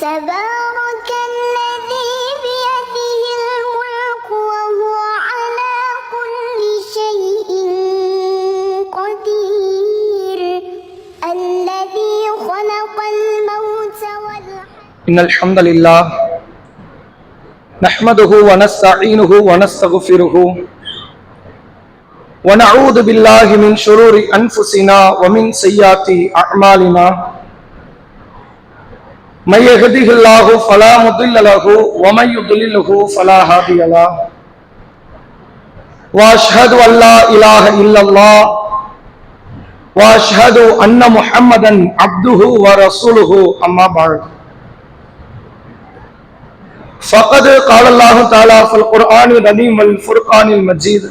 تبارك الذي بيده الملك وهو على كل شيء قدير الذي خلق الموت والحياة. إن الحمد لله نحمده ونستعينه ونستغفره ونعوذ بالله من شرور أنفسنا ومن سيئات أعمالنا من يهده الله فلا مضل له ومن يضلله فلا هادي له وأشهد أن لا إله إلا الله وأشهد أن محمدا عبده ورسوله أما بعد فقد قال الله تعالى في القرآن العظيم والفرقان المجيد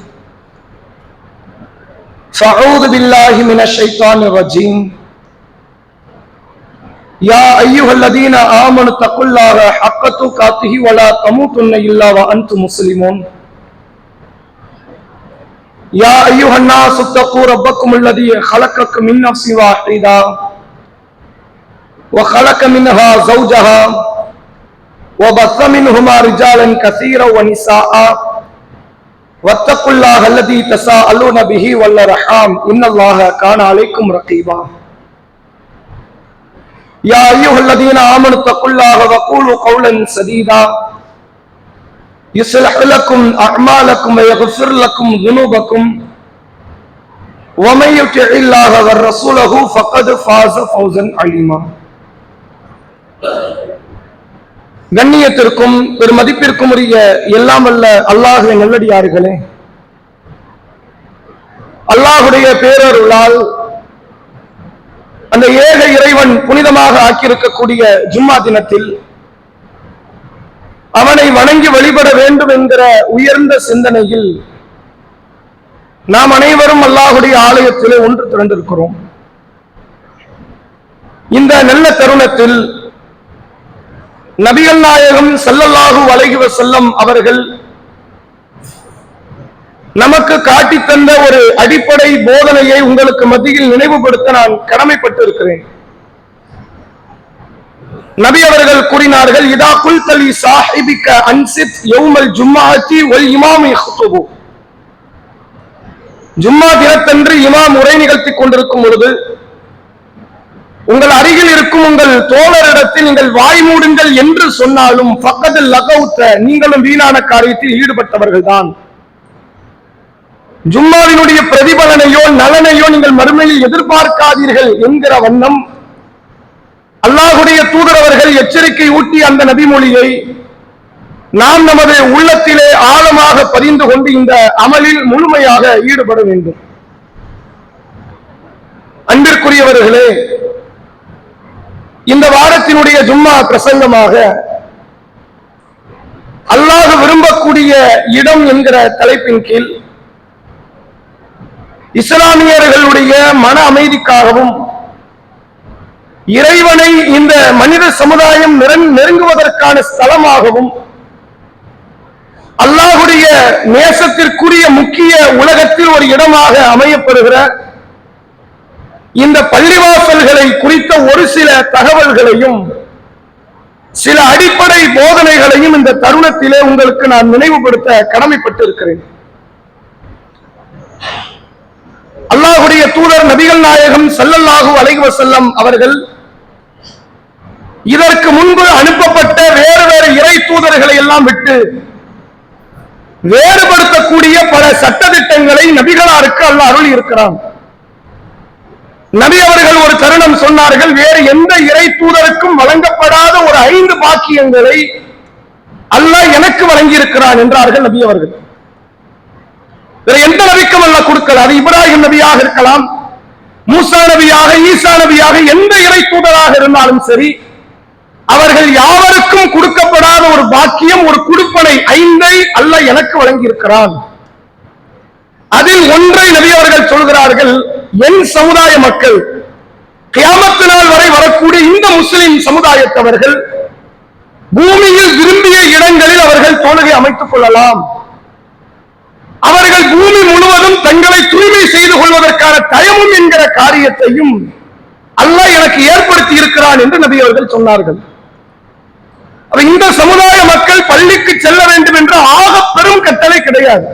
فأعوذ بالله من الشيطان الرجيم يا أيها الذين آمنوا اتقوا الله حق تقاته ولا تموتن إلا وأنتم مسلمون يا أيها الناس اتقوا ربكم الذي خلقكم من نفس واحدة وخلق منها زوجها وبث منهما رجالا كثيرا ونساء واتقوا الله الذي تساءلون به والأرحام إن الله كان عليكم رقيبا يا أيها الذين آمنوا اتقوا الله وقولوا قولا سديدا يصلح لكم أعمالكم ويغفر لكم ذنوبكم ومن يطع الله ورسوله فقد فاز فوزا عظيما. கண்ணியத்திற்கும் பெருமதிப்பிற்கும் உரிய எல்லாம் வல்ல அல்லாஹ்வின் நல்லடியார்களே, அல்லாஹுடைய பேரருளால் அந்த ஏக இறைவன் புனிதமாக ஆக்கியிருக்கக்கூடிய ஜும்மா தினத்தில் அவனை வணங்கி வழிபட வேண்டும் என்கிற உயர்ந்த சிந்தனையில் நாம் அனைவரும் அல்லாஹுடைய ஆலயத்திலே ஒன்று திரண்டிருக்கிறோம். இந்த நல்ல தருணத்தில் நபிகள் நாயகம் ஸல்லல்லாஹு அலைஹி வஸல்லம் அவர்கள் நமக்கு காட்டி தந்த ஒரு அடிப்படை போதனையை உங்களுக்கு மத்தியில் நினைவுபடுத்த நான் கடமைப்பட்டு இருக்கிறேன். நபி அவர்கள் கூறினார்கள், இதா குல்தலி சாஹிபிக அன்சித் யௌமல் ஜும்மாத்தி வல் இமாம் யஹ்துபு. ஜும்மா தினத்தன்று இமாம் உரை நிகழ்த்திக் கொண்டிருக்கும் பொழுது உங்கள் அருகில் இருக்கும் உங்கள் தோழரிடத்தில் நீங்கள் வாய் மூடுங்கள் என்று சொன்னாலும் ஃபக்கத் லகவுத, நீங்களும் வீணான காரியத்தில் ஈடுபட்டவர்கள் தான். ஜும்மாவினுடைய பிரதிபலனையோ நலனையோ நீங்கள் மறுமையில் எதிர்பார்க்காதீர்கள் என்கிற வண்ணம் அல்லாஹுடைய தூதர் அவர்கள் எச்சரிக்கை ஊட்டி அந்த நபிமொழியை நாம் நமது உள்ளத்திலே ஆழமாக பதிந்து கொண்டு இந்த அமலில் முழுமையாக ஈடுபட வேண்டும். அன்பிற்குரியவர்களே, இந்த வாரத்தினுடைய ஜும்மா பிரசங்கமாக அல்லாஹ் விரும்பக்கூடிய இடம் என்கிற தலைப்பின் கீழ் இஸ்லாமியர்களுடைய மன அமைதிக்காகவும் இறைவனை இந்த மனித சமுதாயம் நெருங்குவதற்கான ஸ்தலமாகவும் அல்லாஹுடைய நேசத்திற்குரிய முக்கிய உலகத்தில் ஒரு இடமாக அமையப்படுகிற இந்த பள்ளிவாசல்களை குறித்த ஒரு சில தகவல்களையும் சில அடிப்படை போதனைகளையும் இந்த தருணத்திலே உங்களுக்கு நான் நினைவுபடுத்த கடமைப்பட்டு இருக்கிறேன். அல்லாஹுடைய தூதர் நபிகள் நாயகம் ஸல்லல்லாஹு அலைஹி வஸல்லம் அவர்கள் இதற்கு முன்பு அனுப்பப்பட்ட வேறு வேறு இறை தூதர்களை எல்லாம் விட்டு வேறுபடுத்தக்கூடிய பல சட்டதிட்டங்களை நபிகளாருக்கு அல்லாஹ் அருளி இருக்கிறான். நபி அவர்கள் ஒரு தருணம் சொன்னார்கள், வேறு எந்த இறை தூதருக்கும் வழங்கப்படாத ஒரு 5 பாக்கியங்களை அல்லாஹ் எனக்கு வழங்கி இருக்கிறான் என்றார்கள் நபி அவர்கள். வேற எந்த நபிக்கும் அல்லாஹ் கொடுக்கல. அது இப்ராஹிம் நபியாக இருக்கலாம், மூசா நபியாக, ஈசா நபியாக, எந்த இறை தூதராக இருந்தாலும் சரி, அவர்கள் யாவருக்கும் கொடுக்கப்படாத ஒரு பாக்கியம், ஒரு குடுப்பனை 5 அல்லாஹ் எனக்கு வழங்கி இருக்கிறான். அதில் ஒன்றை நபி அவர்கள் சொல்கிறார்கள், என் சமுதாய மக்கள் கியாமத்து நாள் வரை வரக்கூடிய இந்த முஸ்லிம் சமுதாயத்தவர்கள் பூமியில் விரும்பிய இடங்களில் அவர்கள் தொழுகை அமைத்துக் கொள்ளலாம். அவர்கள் பூமி முழுவதும் தங்களை தூய்மை செய்து கொள்வதற்கான தயமும் என்கிற காரியத்தையும் அல்லாஹ் எனக்கு ஏற்படுத்தி இருக்கிறான் என்று நபி அவர்கள் சொன்னார்கள். இந்த சமுதாய மக்கள் பள்ளிக்கு செல்ல வேண்டும் என்ற ஆக பெரும் கட்டளை கிடையாது.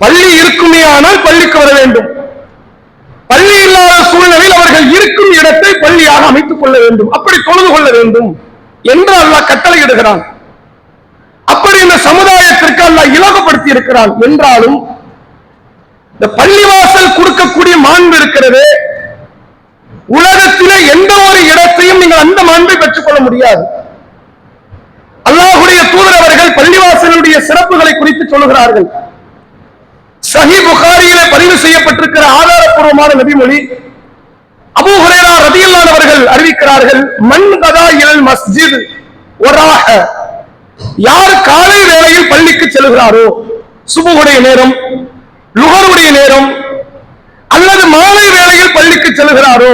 பள்ளி இருக்குமே ஆனால் பள்ளிக்கு வர வேண்டும். பள்ளி இல்லாத சூழ்நிலையில் அவர்கள் இருக்கும் இடத்தை பள்ளியாக அமைத்துக் கொள்ள வேண்டும், அப்படி தொழுது கொள்ள வேண்டும் என்று அல்லாஹ் கட்டளையிடுகிறான். அப்படி இந்த சமுதாயத்திற்கு அல்லாஹ் இலகுபடுத்தி இருக்கிறான். என்றாலும் இந்த பள்ளிவாசல் கொடுக்கக்கூடிய மாண்பு இருக்கிறது, உலகத்திலே எந்த ஒரு இடத்தையும் நீங்கள் அந்த மாண்பை பெற்றுக் கொள்ள முடியாது. அல்லாஹ்வுடைய தூதர் அவர்கள் பள்ளிவாசலுடைய சிறப்புகளை குறித்து சொல்லுகிறார்கள். சஹீஹ் புகாரியிலே பதிவு செய்யப்பட்டிருக்கிற ஆதாரப்பூர்வமான நபிமொழி, அபூ ஹுரைரா ரலியல்லாஹு அன்ஹு அவர்கள் அறிவிக்கிறார்கள், மன் கதா இலல் மஸ்ஜித் வராஹ, யார் காலை வேளையில் பள்ளிக்கு செல்கிறாரோ, சுபுஹுடைய நேரம், லுஹருடைய நேரம், அல்லது மாலை வேளையில் பள்ளிக்கு செல்கிறாரோ,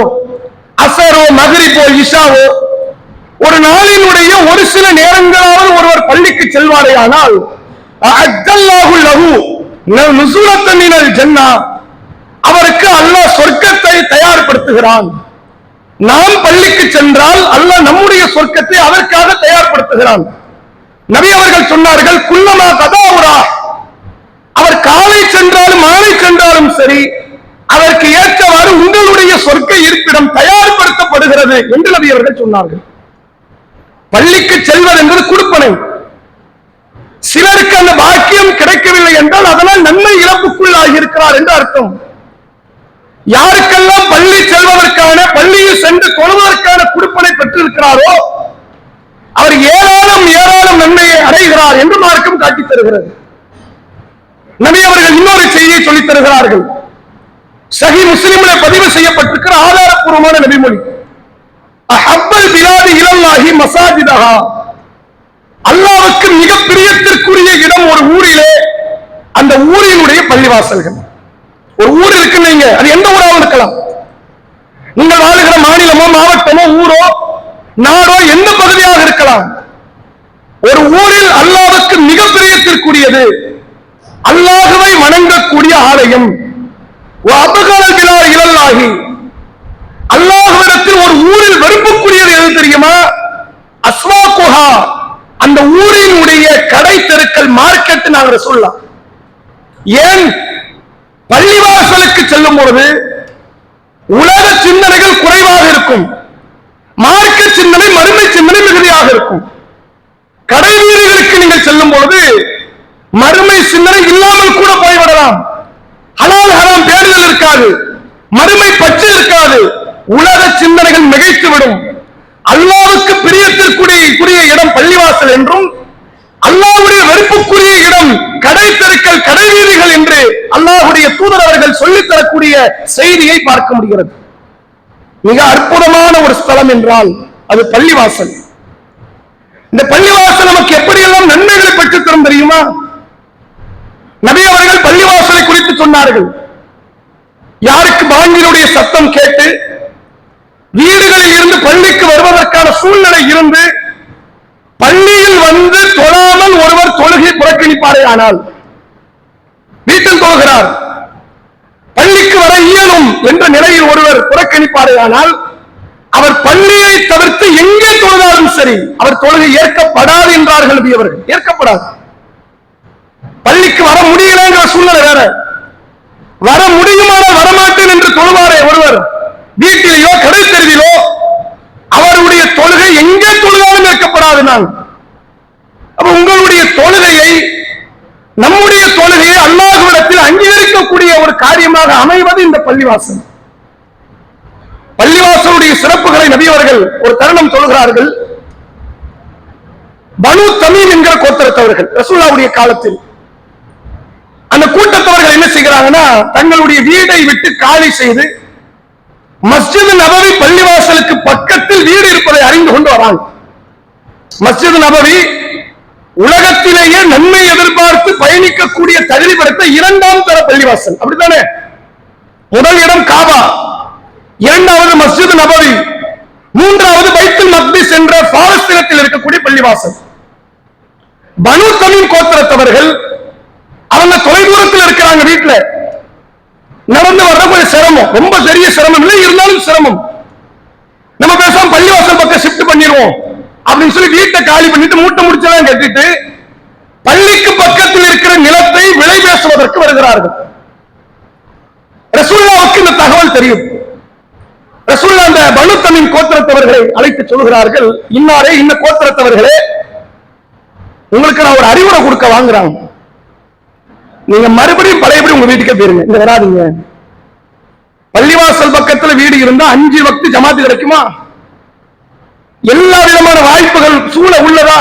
அஸரோ மக்ரிபோ இஷாவோ, ஒரு நாளினுடைய ஒரு சில நேரங்களாவது ஒருவர் பள்ளிக்கு செல்வாரே ஆனால் அஅத்தல்லாஹு லஹு நுஸுலத்தன் மினல் ஜன்னah, அவருக்கு அல்லாஹ் சொர்க்கத்தை தயார்படுத்துகிறான். நாம் பள்ளிக்கு சென்றால் அல்லாஹ் நம்முடைய சொர்க்கத்தை அதற்காக தயார்படுத்துகிறான். நபி அவர்கள் சொன்னார்கள், குல்லமா கதாவுரா, அவர் காலை சென்றாலும் மாலை சென்றாலும் சரி, அதற்கு ஏற்றவாறு உங்களுடைய சொர்க்க இருப்பிடம் தயார்படுத்தப்படுகிறது என்று நபி அவர்கள் சொன்னார்கள். பள்ளிக்கு செல்வது என்பது கொடுப்பனை. சிலருக்கு அந்த பாக்கியம் கிடைக்கவில்லை என்றால் அதனால் நன்மை இழப்புக்குள்ளாகி இருக்கிறார் என்று அர்த்தம். யாருக்கெல்லாம் பள்ளி செல்வதற்கான, பள்ளியில் சென்று தொழுவதற்கான கொடுப்பனை பெற்றிருக்கிறாரோ அவர் ஏராளம் ஏராளம் நன்மையை அடைகிறார் என்று மார்க்கம் காட்டித் தருகிறது. நபி அவர்கள் இன்னொரு செய்தியை சொல்லித் தருகிறார்கள். சஹீஹ் முஸ்லிமிலே பதிவு செய்யப்பட்டிருக்கிற ஆதாரப்பூர்வமான நபிமொழி, அஹப்பல் பிலாதி இலல்லாஹி மசாஜிதஹா, அல்லாஹ்வுக்கு மிக பிரியத்திற்குரிய இடம் ஒரு ஊரிலே அந்த ஊரினுடைய பள்ளிவாசல்கள். ஒரு ஊர் இருக்குன்னீங்க, அது எந்த ஊராகவும் இருக்கலாம். நீங்கள் வாழுகிற மாநிலமோ மாவட்டமோ ஊரோ நாடோ எந்த பகுதியாக இருக்கலாம். ஒரு ஊரில் அல்லாஹ்வுக்கு மிக பிரியத்திற்குரியது, அல்லாஹ்வை வணங்கக்கூடிய ஆலயம், அபகல் பிலா இலல்லாஹி, அல்லாஹ்விடத்தில் ஒரு ஊரில் வெறுப்புக்குரியது எது தெரியுமா? அஸ்வாகுஹா, அந்த ஊரினுடைய கடை தெருக்கள், மார்க்கெட் நாங்கள் சொல்லலாம். ஏன்? பள்ளிவாசலுக்கு செல்லும் பொழுது உலக சிந்தனைகள் குறைவாக இருக்கும், மார்க்க சிந்தனை, மறுமை சிந்தனை மிகுதியாக இருக்கும். கடை வீதிகளுக்கு நீங்கள் செல்லும் பொழுது மறுமை சிந்தனை இல்லாமல் கூட போய்விடலாம். ஹலால் ஹராம் தேடுதல் இருக்காது, மறுமை பற்று இருக்காது, உலக சிந்தனைகள் மிகைத்துவிடும். அல்லாஹ்வுக்கு பிரியத்திற்குரிய இடம் பள்ளிவாசல் என்றும், அல்லாஹ்வுடைய வெறுப்புக்குரிய இடம் கடை தெருக்கள், கடை வீதிகள் என்று அல்லாஹ்வுடைய தூதர் அவர்கள் சொல்லித் தரக்கூடிய செய்தியை பார்க்க முடிகிறது. மிக அற்புதமான ஒரு ஸ்தலம் என்றால் அது பள்ளிவாசல். இந்த பள்ளிவாசல் நமக்கு எப்படியெல்லாம் நன்மைகளை பெற்றுத் தரும் தெரியுமா? நபி அவர்கள் பள்ளிவாசலை குறித்து சொன்னார்கள். யாருக்கு பாங்கினுடைய சத்தம் கேட்டு வீடுகளில் இருந்து பள்ளிக்கு வருவதற்கான சூழ்நிலை இருந்து பள்ளியில் வந்து தொழாமல் ஒருவர் தொழுகை புறக்கணிப்பாரே ஆனால், வீட்டில் தொழுகிறார், பள்ளிக்கு வர இயலும் என்ற நிலையில் ஒருவர் புறக்கணிப்பாரே ஆனால், அவர் பள்ளியை தவிர்த்து எங்கே தொழுதாலும் சரி அவர் தொழுகை ஏற்கப்படாது என்றார்கள் நபி அவர்கள். ஏற்கப்படாது. பள்ளிக்கு வர முடியலங்கிற சூழ்நிலை வேற, வர முடியுமானால் வரமாட்டேன் என்று தொழுவாரே ஒருவர், வீட்டிலேயோ கடை தெருவிலோ, அவருடைய தொழுகை எங்கே தொழுதாலும் ஏற்கப்படாது. நான் அப்ப உங்களுடைய தொழுகையை, நம்முடைய தொழுகையை அல்லாஹ்விடத்தில் அங்கீகரிக்கக்கூடிய ஒரு காரியமாக அமைவது இந்த பள்ளிவாசல். பள்ளிவாசலுடைய சிறப்புகளை நபி அவர்கள் ஒரு தருணம் சொல்கிறார்கள். பனு தமீம் என்கிற கோத்திரத்தவர்கள் ரசூலுல்லாஹ்வுடைய காலத்தில், அந்த கூட்டத்தவர்கள் என்ன செய்கிறாங்கன்னா, தங்களுடைய வீடை விட்டு காலி செய்து மஸ்ஜித் நபவி பள்ளிவாசலுக்கு பக்கத்தில் வீடு இருப்பதை அறிந்து கொண்டு வராங்க. மஸ்ஜித் நபவி உலகத்திலேயே நன்மை எதிர்பார்த்து பயணிக்கக்கூடிய தகுதி படைத்த இரண்டாம் தர பள்ளிவாசல், அப்படித்தானே? முதல் இடம் காபா, இரண்டாவது மஸ்ஜித் நபவி, மூன்றாவது பைத்துல் மக்திஸ் என்ற பாலஸ்தீனத்தில் இருக்கக்கூடிய பள்ளிவாசல். பனு தமீம் கோத்திரத்தவர்கள் அவங்க தொலைதூரத்தில் இருக்கிறாங்க, வீட்டுல நடந்து வர்ற கொஞ்சம் சிரமம், ரொம்ப பெரிய சிரமம் இல்லை, இருந்தாலும் சிரமம். நம்ம பேசாம பள்ளிவாசல் பக்கம் ஷிஃப்ட் பண்ணிடுவோம் அப்படின்னு சொல்லி வீட்டை காலி பண்ணிட்டு மூட்டை முடிச்செல்லாம் கட்டிட்டு பள்ளிக்கு பக்கத்தில் இருக்கிற நிலத்தை விலை பேசுவதற்கு வருகிறார்கள். ரசூலுல்லாவுக்கு இந்த தகவல் தெரியும். ரசூலுல்லாஹ் அந்த பனு தமீம் கோத்திரத்தவர்களை அழைத்து சொல்கிறார்கள், இன்னாரே இந்த கோத்திரத்தவர்களே, உங்களுக்கு நான் ஒரு அறிவுரை கொடுக்க வாங்குறாங்க. நீங்க மறுபடியும் பழையபடி உங்க வீட்டுக்கே போயிருங்க, இங்க வராதீங்க. பள்ளிவாசல் பக்கத்துல வீடு இருந்தா 5 வக்து ஜமாத்து கிடைக்குமா? எல்லா விதமான வாய்ப்புகள் சூழ உள்ளதா?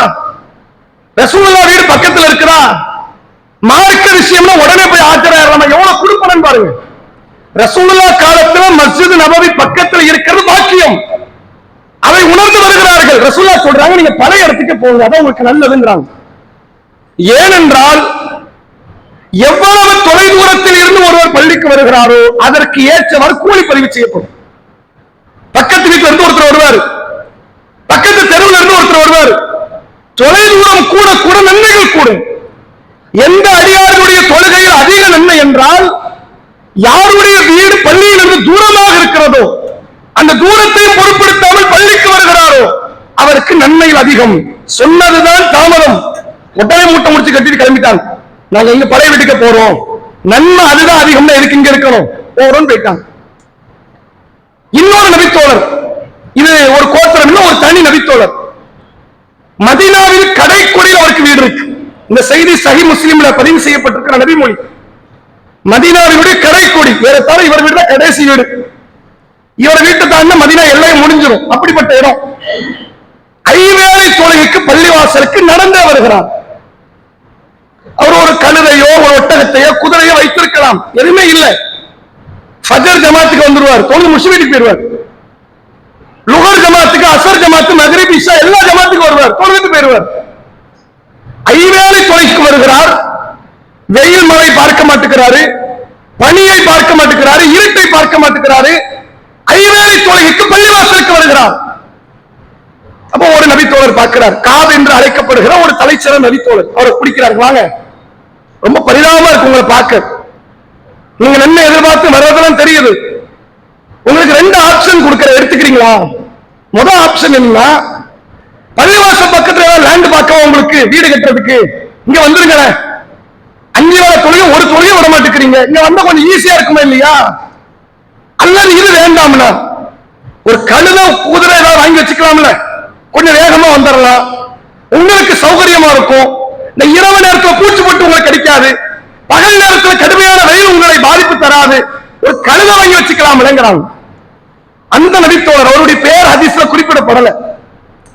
ரசூலுல்லாஹ் வீடு பக்கத்துல இருக்குதா? மார்க்க விஷயம்னா உடனே போய் ஆச்சரியம் எவ்வளவு கொடுப்பனு பாருங்க. ரசூலுல்லாஹ் காலத்துல மஸ்ஜித் நபவி பக்கத்துல இருக்கிறது பாக்கியம். அதை உணர்ந்து வருகிறார்கள். ரசூலுல்லாஹ் சொல்றாங்க, நீங்க பழைய இடத்துக்கு போங்க, அதான் உங்களுக்கு நல்லதுங்கிறாங்க. ஏனென்றால் எவ்வளவு தொலை தூரத்தில் இருந்து ஒருவர் பள்ளிக்கு வருகிறாரோ அதற்கு ஏற்றவர் கூலி பதிவு செய்யப்படும். பக்கத்து வீட்டுல இருந்து ஒருத்தர் வருவார், பக்கத்து தெருவில் இருந்து ஒருத்தர் வருவார், தொலை தூரம் கூட கூட நன்மைகள் கூடும். எந்த அடியாருடைய தொழுகையில் அதிக நன்மை என்றால் யாருடைய வீடு பள்ளியில் இருந்து தூரமாக இருக்கிறதோ அந்த தூரத்தையும் பொருட்படுத்தாமல் பள்ளிக்கு வருகிறாரோ அவருக்கு நன்மைகள் அதிகம். சொன்னதுதான் தாமதம். உடனே மூட்டை முடிச்சு கட்டிட்டு கிளம்பிட்டாங்க, நாங்க இங்க பழைய வீட்டுக்கு போறோம், நன்மை அதுதான் அதிகம், எதுக்கு இங்க இருக்கணும் போறோம் போயிட்டாங்க. இன்னொரு நபித்தோழர், இது ஒரு கோத்திரம் இல்ல, ஒரு தனி நபித்தோழர். மதீனாவில் கடைக்குடியில் அவருக்கு வீடு இருக்கு. இந்த செய்தி சஹீஹ் முஸ்லிம்ல பதிவு செய்யப்பட்டிருக்கிற நபிமொழி. மதீனாவினுடைய கடைக்குடி, ஏறத்தாழ இவர் வீடு தான் கடைசி வீடு. இவர் வீட்டை தாண்ட மதீனா எல்லையும் முடிஞ்சிடும். அப்படிப்பட்ட இடம். ஐவேளை தொழுகைக்கு பள்ளிவாசலுக்கு நடந்தே வருகிறார். அவர் ஒரு கழுதையோ ஒரு ஒட்டகத்தையோ குதிரையோ வைத்திருக்கலாம், எதுவுமே இல்லை. ஃபஜர் ஜமாத்துக்கு வந்துருவார், தொழுது முடிச்சு வீட்டுக்கு போயிருவார். லுகர் ஜமாத்துக்கு, அசர் ஜமாத்து, மக்ரிப், இஷா எல்லா ஜமாத்துக்கு வருவார், தொழுதுட்டு போயிருவார். ஐவேளை தொழுகைக்கு வருகிறார். வெயில் மழை பார்க்க மாட்டேங்கிறாரு, பனியை பார்க்க மாட்டேங்கிறாரு, இருட்டை பார்க்க மாட்டேங்கிறாரு. ஐவேளை தொழுகைக்கு பள்ளிவாசலுக்கு வருகிறார். அப்போ ஒரு நபித்தோழர் பார்க்கிறார், காப் என்று அழைக்கப்படுகிற ஒரு தலைச்சிறந்த நபித்தோழர். அவரை பிடிக்கிறார், வாங்க, ரொம்ப பரிதாபமா இருக்கு உங்களை பார்க்க, நீங்க நன்மை எதிர்பார்த்து வர்றதெல்லாம் தெரியுது. உங்களுக்கு 2 ஆப்ஷன் கொடுக்கிற, எடுத்துக்கிறீங்களா? முதல் ஆப்ஷன் என்னன்னா, பள்ளிவாசல் பக்கத்துல லேண்ட் பார்க்க, உங்களுக்கு வீடு கட்டுறதுக்கு இங்க வந்துருங்க. 5 வேளை தொழுகை, ஒரு தொழுகை விட மாட்டேங்கிறீங்க, இங்க வந்தா கொஞ்சம் ஈஸியா இருக்குமா இல்லையா? அல்லது இது வேண்டாம்னா ஒரு கழுத குதிரை ஏதாவது வாங்கி வச்சுக்கலாம்ல, கொஞ்சம் வேகமா வந்துடலாம், உங்களுக்கு சௌகரியமா இருக்கும். இந்த இரவு நேரத்தில் பூச்சி போட்டு உங்களுக்கு கிடைக்காது, பகல் நேரத்தில் கடுமையான வெயில் உங்களை பாதிப்பு தராது, ஒரு கழுத வாங்கி வச்சுக்கலாம்ங்கிறாங்க. அந்த நபித்தோழர், அவருடைய பெயர் ஹதீஸ்ல குறிப்பிடப்படல,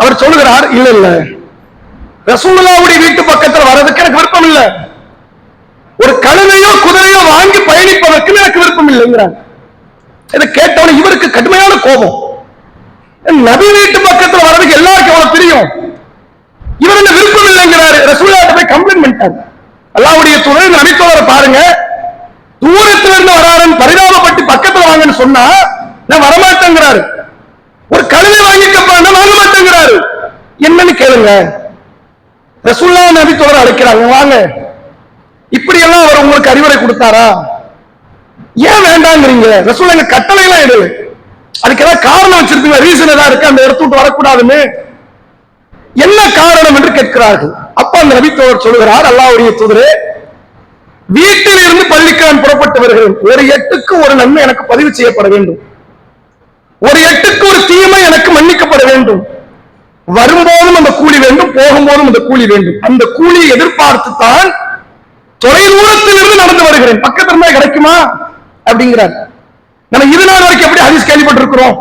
அவர் சொல்லுகிறார், இல்ல இல்ல, ரசூலுல்லாஹ்வுடைய வீட்டு பக்கத்தில் வர்றதுக்கு எனக்கு விருப்பம் இல்லை, ஒரு கழுதையோ குதிரையோ வாங்கி பயணிப்பதற்கு எனக்கு விருப்பம் இல்லைங்கிறாங்க. இதை கேட்டவன இவருக்கு கடுமையான கோபம். நபி வீட்டு பக்கத்தில் வர்றதுக்கு எல்லாருக்கும் எவ்வளவு தெரியும், இவர் என்ன விருப்பம் இல்லைங்கிறாரு. ரசூலுல்லாஹ் போய் கம்ப்ளைண்ட் பண்ணிட்டாங்க. அல்லாஹ்வுடைய தூதர் நபித்தோழரை பாருங்க, தூரத்துல இருந்து வராருன்னு பரிதாபப்பட்டு பக்கத்துல வாங்கன்னு சொன்னா நான் வரமாட்டேங்கிறாரு, ஒரு கழுதை வாங்கிக்கப்பா வாங்க மாட்டேங்கிறாரு, என்னன்னு கேளுங்க. ரசூலுல்லாஹ் நபித்தோழரை அழைக்கிறாங்க, வாங்க, இப்படி எல்லாம் அவர் உங்களுக்கு அறிவுரை கொடுத்தாரா? ஏன் வேண்டாங்கிறீங்க? ரசூலுல்லாஹ் கட்டளை எல்லாம் இடல, அதுக்கு ஏதாவது காரணம் வச்சிருப்பீங்க, ரீசன் ஏதாவது இருக்கு, அந்த இடத்த விட்டு வரக்கூடாதுன்னு, என்ன காரணம் என்று கேட்கிறார்கள். அப்ப அந்த நபித்தோழர் சொல்லுகிறார், அல்லாஹ்வுடைய தூதரே, வீட்டில் இருந்து பள்ளிக்கு நான் புறப்பட்டு வருகிறேன், ஒரு எட்டுக்கு ஒரு நன்மை எனக்கு பதிவு செய்யப்பட வேண்டும், ஒரு எட்டுக்கு ஒரு தீமை எனக்கு மன்னிக்கப்பட வேண்டும், வரும்போதும் அந்த கூலி வேண்டும், போகும்போதும் அந்த கூலி வேண்டும், அந்த கூலியை எதிர்பார்த்து தான் தொலை தூரத்தில் இருந்து நடந்து வருகிறேன், பக்கத்துல இருந்தா கிடைக்குமா அப்படிங்கிறார். நம்ம இது நாள் வரைக்கும் எப்படி ஹதீஸ் கேள்விப்பட்டிருக்கிறோம்?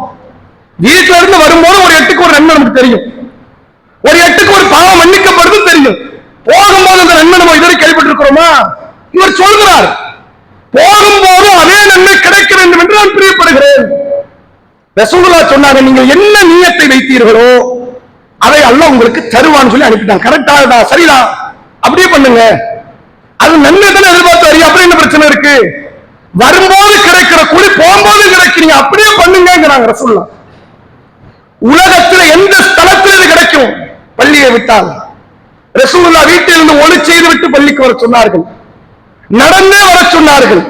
வீட்டுல இருந்து வரும்போது ஒரு எட்டுக்கு ஒரு நன்மை நமக்கு தெரியும், ஒரு எட்டுக்கு ஒரு பாவம் மன்னிக்கப்படுது தெரியும், போகும்போது அந்த நன்மை நம்ம இதுவரை கேள்விப்பட்டிருக்கிறோமா? இவர் சொல்கிறார், போகும்போது அதே நன்மை கிடைக்க வேண்டும் என்று நான் பிரியப்படுகிறேன். ரசூலுல்லாஹ் சொன்னாங்க, நீங்கள் என்ன நியத்தை வைத்தீர்களோ அதை அல்லாஹ் உங்களுக்கு தருவான்னு சொல்லி அனுப்பிட்டாங்க. கரெக்டா? சரிதான், அப்படியே பண்ணுங்க, அது நன்மை தானே எதிர்பார்த்து வரையும், அப்படி என்ன பிரச்சனை இருக்கு? வரும்போது கிடைக்கிற கூலி போகும்போது கிடைக்கிறீங்க, அப்படியே பண்ணுங்கிறாங்க ரசூலுல்லாஹ். உலகத்தில் எந்த ஸ்தலத்தில் இது கிடைக்கும்? பள்ளியை விட்டால். ரசூலுல்லாஹ் வீட்டில் இருந்து ஒளி செய்து விட்டு பள்ளிக்கு வர சொன்னார்கள், நடந்தே வர சொன்னார்கள்,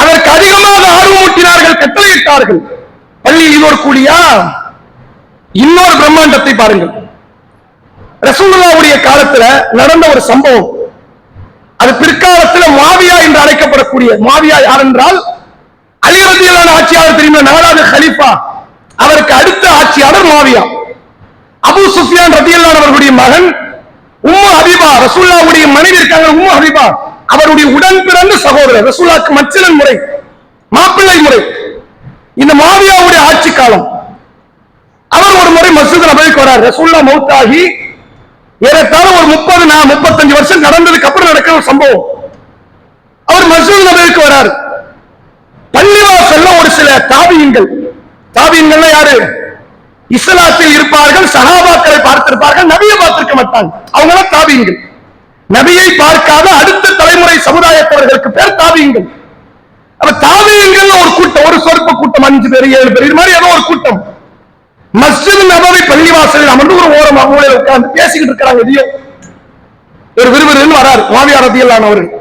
அதற்கு அதிகமாக ஆர்வமூட்டினார்கள், கட்டளையிட்டார்கள். பள்ளியில் இது ஒரு கூலியா? இன்னொரு பிரம்மாண்டத்தை பாருங்கள். ரசூலுல்லாஹ்வுடைய காலத்துல நடந்த ஒரு சம்பவம். அது பிற்காலத்தில் மாவியா என்று அழைக்கப்படக்கூடிய மாவியா யார் என்றால் அலி ரலியல்லாஹு அன்ஹு ஆட்சியாளர் தெரியுமா, 4வது கலீஃபா. அவருக்கு அடுத்த ஆட்சியாளர் மாவியா. அபூ சுஃபியான் ரலியல்லாஹு அன்ஹு அவர்களுடைய மகன் உம்மு ஹபீபா, ரசூலுல்லாஹ்வுடைய மனைவி இருக்காங்க உம்மு ஹபீபா, அவருடைய உடன் பிறந்த சகோதரர். ரசூலுல்லாஹ்வுக்கு மச்சினன் முறை, மாப்பிள்ளை முறை. இந்த மாவியாவுடைய ஆட்சி காலம். அவர் ஒரு முறை மஸ்ஜித் நபவிக்கு வரார். ரசூலுல்லாஹ் மௌத்தாகி ஏறத்தாழ ஒரு 35 வருஷம் நடந்ததுக்கு அப்புறம் நடக்கிற ஒரு சம்பவம். அவர் மஸ்ஜித் நபவிக்கு வரார். பள்ளிவாசல்ல ஒரு சில தாபியீன்கள், தாபியீன்கள் யாரு? இஸ்லாத்தில் இருப்பார்கள், சஹாபாக்களை பார்த்திருப்பார்கள், நபியை பார்த்திருக்க மாட்டாங்க. அவங்க தாபியீன்கள். நபியை பார்க்காத அடுத்த தலைமுறை சமுதாயத்தவர்களுக்கு பேர் தாபியீன்கள். அப்ப தாபியீன்கள் ஒரு கூட்டம், ஒரு சொற்ப கூட்டம், 5 பேர் 7 பேர், இது மாதிரி ஏதோ ஒரு கூட்டம் மஸ்ஜித் நபவி பள்ளிவாசலில் அமர்ந்து ஒரு ஓரமாக மூலையில் உட்கார்ந்து பேசிக்கிட்டு இருக்கிறாங்க. இதையும் ஒரு விறுவிறுன்னு வரார் மாவியா ரலியல்லாஹு அன்ஹு அவர்கள்.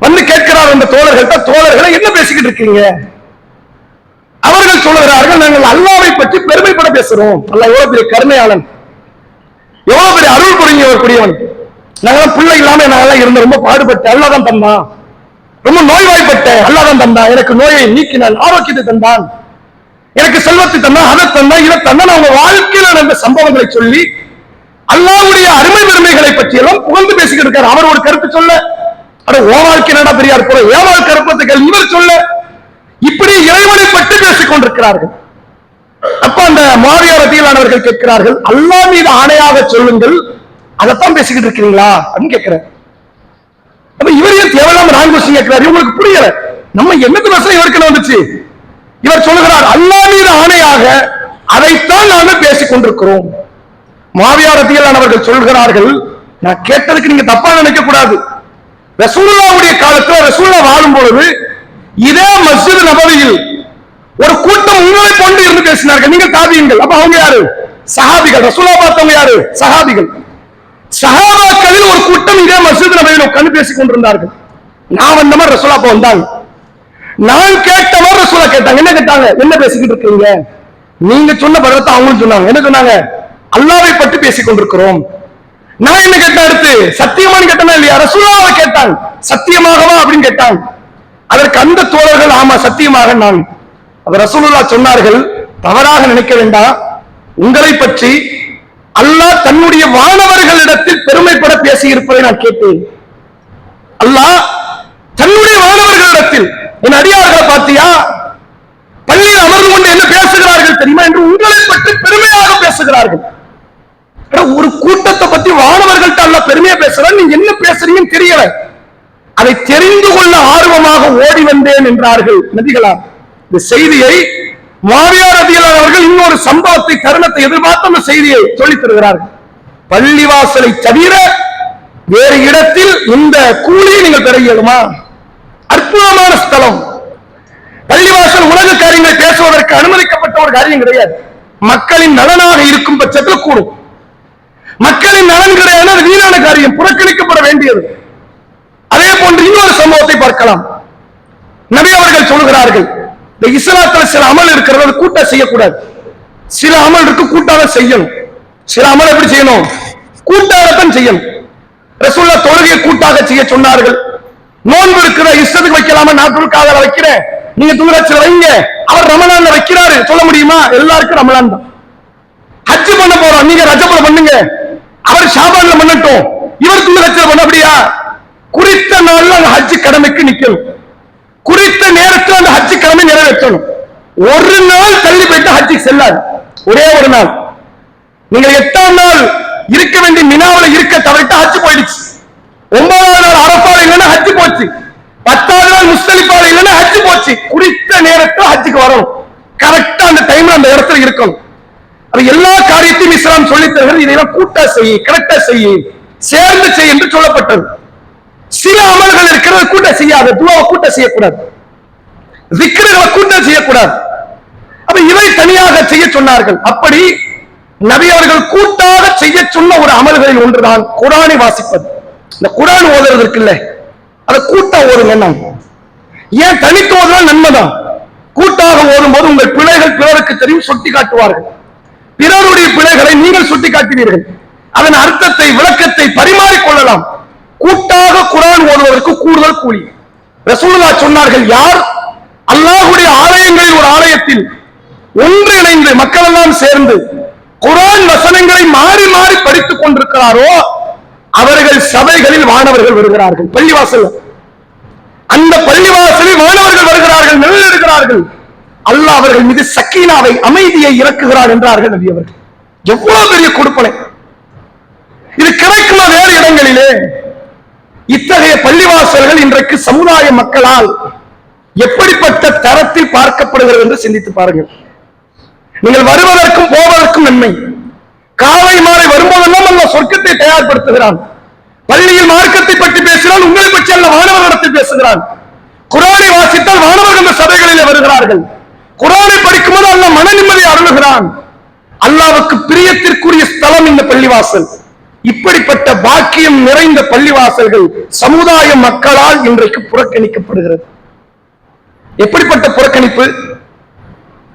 வந்து கேட்கிறார் அந்த தோழர்கள்ட்ட, தோழர்களை என்ன பேசிக்கிட்டு இருக்கீங்க? அவர்கள் சொல்லுகிறார்கள், நாங்கள் அல்லாஹ்வை பற்றி பெருமைப்பட பேசுறோம். அல்லாஹ் எவ்வளவு பெரிய கருணையாளன், எவ்வளவு பெரிய அருள் புரியவன். நாங்களாம் பிள்ளை இல்லாம நாங்களாம் இருந்து ரொம்ப பாடுபட்டு அல்லாஹ் தான் தந்தான், ரொம்ப நோய்வாய்ப்பட்டேன், அல்லாஹ் தான் தந்தான், எனக்கு நோயை நீக்கினான், ஆரோக்கியத்தை தந்தான், எனக்கு செல்வத்தை தந்தான், அதை தந்தான், இதை தந்தான். அவங்க வாழ்க்கையில் நடந்த சம்பவங்களை சொல்லி அல்லாஹ்வுடைய அருமை பெருமைகளை பற்றி எல்லாம் புகழ்ந்து பேசிக்கிட்டு இருக்காரு. அவர் ஒரு கருத்து சொல்ல, அட ஓ வாழ்க்கை என்னடா பெரியார் போல, ஏன் வாழ்க்கை கருப்பத்துக்கள் இவர் சொல்ல, இப்படி இறைவனை பற்றி பேசிக் கொண்டிருக்கிறார்கள். அப்ப அந்த மாவியா ரலியல்லாஹு அன்ஹு அவர்கள் கேட்கிறார்கள், அல்லாஹ் மீது ஆணையாக சொல்லுங்கள், அதைத்தான் பேசிக்கிட்டு இருக்கிறீங்களா அப்படின்னு கேட்கிறார். அப்ப இவர் ஏன் தேவையில்லாம நான் கொஸ்டின் கேட்கிறார்? இவங்களுக்கு புரியல, நம்ம என்னது பேச இவருக்கு வந்துச்சு. இவர் சொல்லுகிறார், அல்லாஹ் மீது ஆணையாக அதைத்தான் நாங்கள் பேசிக் கொண்டிருக்கிறோம். மாவியா ரலியல்லாஹு அன்ஹு அவர்கள் சொல்கிறார்கள், நான் கேட்டதுக்கு நீங்க தப்பா நினைக்க கூடாது. ரசூலுல்லாஹ்வுடைய காலத்துல ரசூலுல்லாஹ் வாழும் பொழுது இதே மஸ்ஜித் நபவியில் ஒரு கூட்டம் உங்களை கொண்டு இருந்து பேசினார்கள். நீங்க தாபியீன்கள். அப்ப அவங்க யாரு? சஹாபிகள். ரசூலுல்லாஹ் பார்த்தவங்க யாரு? சஹாபிகள். சஹாபாக்களில் ஒரு கூட்டம் இதே மஸ்ஜித் நபவியில் உட்கார்ந்து பேசிக் கொண்டிருந்தார்கள். நான் வந்த மாதிரி ரசூலுல்லாஹ் அப்ப வந்தாங்க. நான் கேட்ட மாதிரி ரசூலுல்லாஹ் கேட்டாங்க. என்ன கேட்டாங்க? என்ன பேசிக்கிட்டு இருக்கீங்க? நீங்க சொன்ன பதிலத்தை அவங்களும் சொன்னாங்க. என்ன சொன்னாங்க? அல்லாஹ்வை பற்றி பேசிக் கொண்டிருக்கிறோம். நான் என்ன கேட்டேன்? அடுத்து சத்தியமானு கேட்டனா இல்லையா? ரசூலுல்லாஹ்வை கேட்டாங்க, சத்தியமாகவா அப்படின்னு கேட்டாங்க. அதற்கு அந்த தோழர்கள், ஆமா சத்தியமாக நான். அவர் ரசூலுல்லாஹ் சொன்னார்கள், தவறாக நினைக்க வேண்டாம், உங்களை பற்றி அல்லாஹ் தன்னுடைய வானவர்களிடத்தில் பெருமைப்பட பேசி இருப்பதை நான் கேட்டேன். அல்லாஹ் தன்னுடைய வானவர்களிடத்தில், என் அடியார்களை பார்த்தியா, பள்ளியில் அமர்ந்து கொண்டு என்ன பேசுகிறார்கள் தெரியுமா என்று உங்களை பற்றி பெருமையாக பேசுகிறார்கள். ஒரு கூட்டத்தை பத்தி வானவர்கள்ட்ட அல்லாஹ் பெருமையா பேசுறான், நீங்க என்ன பேசுறீங்கன்னு தெரியல. அதை தெரிந்து கொள்ள ஆர்வமாக ஓடி வந்தேன் என்றார்கள் நபிகளார். இந்த செய்தியை மாவியா ரலியல்லாஹு அவர்கள் இன்னொரு சம்பவத்தை, தருணத்தை எதிர்பார்த்து அந்த செய்தியை சொல்லித் தருகிறார்கள். பள்ளிவாசலை தவிர வேறு இடத்தில் இந்த கூலியை நீங்கள் பெற இயலுமா? அற்புதமான ஸ்தலம். பள்ளிவாசல் உலக காரியங்களை பேசுவதற்கு அனுமதிக்கப்பட்ட ஒரு காரியம் கிடையாது. மக்களின் நலனாக இருக்கும் பட்சத்தில் கூடும். மக்களின் நலன் கிடையாது, அது வீணான காரியம், புறக்கணிக்கப்பட வேண்டியது. அதே போன்று இன்னொரு சம்பவத்தை பார்க்கலாம். நபி அவர்கள் சொல்கிறார்கள், இந்த இஸ்லாத்துல சில அமல் இருக்கிறது, கூட்டா செய்யக்கூடாது. சில அமல் இருக்கு, கூட்டாக செய்யணும். சில அமல் எப்படி செய்யணும்? கூட்டாகத்தான் செய்யணும். ரசூலுல்லாஹ் தொழுகையை கூட்டாக செய்ய சொன்னார்கள். நோன்பு இருக்கிற இஷ்டத்துக்கு வைக்கலாமா? நான் துல்காதல வைக்கிறேன், நீங்க துல்கச்சில வைங்க. அவர் ரமலான்ல வைக்கிறாரு, சொல்ல முடியுமா? எல்லாருக்கும் ரமலான் தான். ஹஜ் பண்ண போறோம், நீங்க ரஜபுல பண்ணுங்க, அவர் ஷாபான்ல பண்ணட்டும், இவர் துல்கச்சில பண்ண. அப்படியா? குறித்த நாள்ல அந்த ஹஜ் கடமைக்கு நிக்கணும், குறித்த நேரத்தில் அந்த ஹஜ் கடமை நிறைவேற்றணும். ஒரு நாள் தள்ளி போயிட்டு ஹஜ்ஜுக்கு செல்லாது. ஒரே ஒரு நாள். நீங்க 8ஆம் நாள் இருக்க வேண்டிய மினாவுல இருக்க தவிர்த்து ஹஜ் போயிடுச்சு. 9ஆவது நாள் அரஃபால இல்லைன்னா ஹஜ் போச்சு. 10ஆவது நாள் முஸ்தலிஃபால இல்லைன்னா ஹஜ் போச்சு. குறித்த நேரத்தில் ஹஜ்ஜுக்கு வரணும். கரெக்டா அந்த டைம்ல அந்த இடத்துல இருக்கணும். அது எல்லா காரியத்தையும் இஸ்லாம் சொல்லித் தருகிறது. இதெல்லாம் கூட்டா செய்ய, கரெக்டா செய்ய, சேர்ந்து செய்ய என்று சொல்லப்பட்டது. சில அமல்கள் இருக்கிறது கூட்ட செய்யாது. துஆவை கூட்ட செய்யக்கூடாது, திக்ருகளை கூட்ட செய்யக்கூடாது. அப்ப இவை தனியாக செய்ய சொன்னார்கள். அப்படி நபி அவர்கள் கூட்டாக செய்ய சொன்ன ஒரு அமல்களில் ஒன்றுதான் குர்ஆனை வாசிப்பது. இந்த குர்ஆன் ஓதுறது இருக்குல்ல, அதை கூட்டா ஓதுங்க. ஏன் தனித்து ஓதுனா நன்மைதான். கூட்டாக ஓதும் போது உங்கள் பிழைகள் பிறருக்கு தெரியும், சுட்டி காட்டுவார்கள். பிறருடைய பிழைகளை நீங்கள் சுட்டி காட்டுவீர்கள். அதன் அர்த்தத்தை விளக்கத்தை பரிமாறிக்கொள்ளலாம். கூட்டாக குர்ஆன் ஓதுவதற்கு கூடுதல் கூலி. ரசூலுல்லாஹ் சொன்னார்கள், யார் அல்லாஹ்வுடைய ஆலயங்களில் ஒரு ஆலயத்தில் ஒன்றிணைந்து மக்கள் எல்லாம் சேர்ந்து குர்ஆன் வசனங்களை மாறி மாறி படித்துக் கொண்டிருக்கிறாரோ அவர்கள் சபைகளில் வானவர்கள் வருகிறார்கள். பள்ளிவாசல், அந்த பள்ளிவாசலில் வானவர்கள் வருகிறார்கள், நிழல் இருக்கிறார்கள். அல்லாஹ் அவர்கள் மீது சக்கீனாவை, அமைதியை இறக்குகிறார் என்றார்கள் நபி அவர்கள். எவ்வளவு பெரிய கொடுப்பனை! இது கிடைக்குமா வேறு இடங்களிலே? இத்தகைய பள்ளிவாசல்கள் இன்றைக்கு சமுதாய மக்களால் எப்படிப்பட்ட தரத்தில் பார்க்கப்படுகிறது என்று சிந்தித்து பாருங்கள். நீங்கள் வருவதற்கும் போவதற்கும் நன்மை. காலை மாலை வரும்போதெல்லாம் அல்ல சொர்க்கத்தை தயார்படுத்துகிறான். பள்ளியில் மார்க்கத்தை பற்றி பேசினால் உங்களை பற்றி அல்ல வானவர்களிடத்தில் பேசுகிறான். குர்ஆனை வாசித்தால் வானவர்கள் அந்த சபைகளிலே வருகிறார்கள். குர்ஆனை படிக்கும்போது அல்ல மன நிம்மதியை அருளுகிறான். அல்லாஹ்வுக்கு பிரியத்திற்குரிய ஸ்தலம் இந்த பள்ளிவாசல். இப்படிப்பட்ட பாக்கியம் நிறைந்த பள்ளிவாசல்கள் சமுதாய மக்களால் இன்றைக்கு புறக்கணிக்கப்படுகிறது. எப்படிப்பட்ட புறக்கணிப்பு!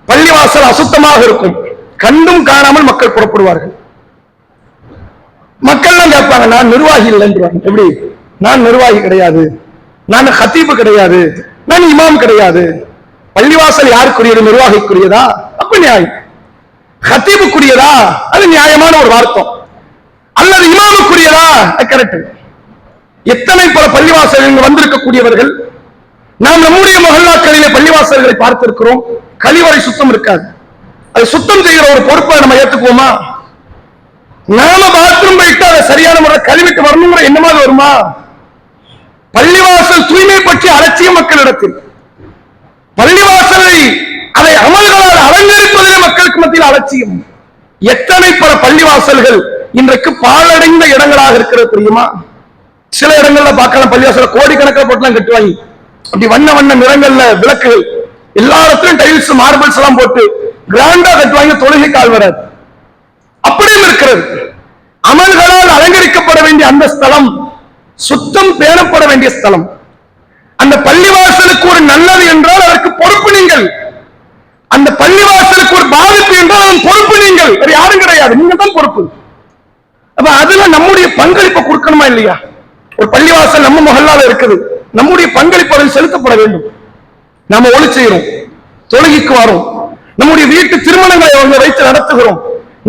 பள்ளிவாசல் அசுத்தமாக இருக்கும், கண்டும் காணாமல் மக்கள் புறப்படுவார்கள். மக்கள் எல்லாம் கேட்பாங்க, நான் நிர்வாகி இல்லைன்றாங்க. எப்படி? நான் நிர்வாகி கிடையாது, நான் ஹத்தீபு கிடையாது, நான் இமாம் கிடையாது. பள்ளிவாசல் யாருக்குரியது? நிர்வாகிக்குரியதா? அப்ப நியாயம். ஹத்தீபுக்குரியதா? அது நியாயமான ஒரு வார்த்தம். அல்லது இமாமுக்குரியதா? கரெக்ட். எத்தனை பல பள்ளிவாசல் இங்கு வந்திருக்கக்கூடியவர்கள் நாம் நம்முடைய மஹல்லாக்களிலே பள்ளிவாசல்களை பார்த்திருக்கிறோம். கழிவறை சுத்தம் இருக்காது. அதை சுத்தம் செய்கிற ஒரு பொறுப்பை நம்ம ஏற்றுக்குவோமா? நாம பாத்ரூம் போயிட்டு அதை சரியான முறை கழுவிட்டு வரணுங்கிற எண்ணமாக வருமா? பள்ளிவாசல் தூய்மை பற்றி அலட்சிய மக்களிடத்தில், பள்ளிவாசலை அதை அமல்களால் அலங்கரிப்பதே மக்களுக்கு மத்தியில் அலட்சியம். எத்தனை பல பள்ளிவாசல்கள் இன்றைக்கு பாழடைந்த இடங்களாக இருக்கிறது தெரியுமா? சில இடங்கள்ல பார்க்கலாம், பள்ளிவாசல கோடிக்கணக்கில் போட்டுலாம் கட்டுவாங்க. அப்படி வண்ண வண்ண நிறங்கள்ல விளக்குகள், எல்லா இடத்திலும் டைல்ஸ் மார்பிள்ஸ் எல்லாம் போட்டு கிராண்டா கட்டுவாங்க, தொழுகை கால் வராது. அப்படியும் இருக்கிறது. அமல்களால் அலங்கரிக்கப்பட வேண்டிய அந்த ஸ்தலம் சுத்தம் பேணப்பட வேண்டிய ஸ்தலம். அந்த பள்ளிவாசலுக்கு ஒரு நல்லது என்றால் அதற்கு பொறுப்பு நீங்கள். அந்த பள்ளிவாசலுக்கு ஒரு பாதிப்பு என்றால் அதன் பொறுப்பு நீங்கள், வேற யாரும் கிடையாது, நீங்க தான் பொறுப்பு. அப்ப அதுல நம்முடைய பங்களிப்பை கொடுக்கணுமா இல்லையா? ஒரு பள்ளிவாசல் நம்ம மஹல்லால இருக்குது, நம்முடைய பங்களிப்பு அதில் செலுத்தப்பட வேண்டும். நாம ஒளி செய்யறோம், தொழுகைக்கு வரோம், நம்முடைய வீட்டு திருமணங்களை வைத்து நடத்துகிறோம்.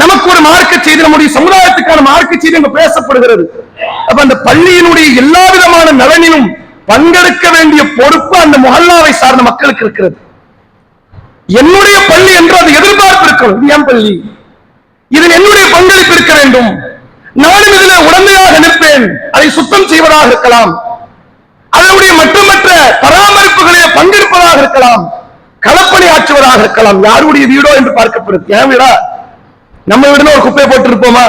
நமக்கு ஒரு மார்க்க செய்தி, நம்முடைய சமுதாயத்துக்கான மார்க்க செய்தி அங்கு பேசப்படுகிறது. அப்ப அந்த பள்ளியினுடைய எல்லா விதமான நலனிலும் பங்கெடுக்க வேண்டிய பொறுப்பு அந்த முஹல்லாவை சார்ந்த மக்களுக்கு இருக்கிறது. என்னுடைய பள்ளி என்று அது எதிர்பார்ப்பு இருக்கும். இது என் பள்ளி, இதில் என்னுடைய பங்களிப்பு இருக்க வேண்டும். நானும் இதில் உடந்தையாக நிற்பேன். அதை சுத்தம் செய்வதாக இருக்கலாம், அதனுடைய மற்ற பராமரிப்புகளிலே பங்கெடுப்பதாக இருக்கலாம், களப்பணி ஆற்றுவதாக இருக்கலாம். யாருடைய வீடோ என்று பார்க்கப்படுது. என் வீடா? நம்ம வீடுன்னு ஒரு குப்பையை போட்டு இருப்போமா?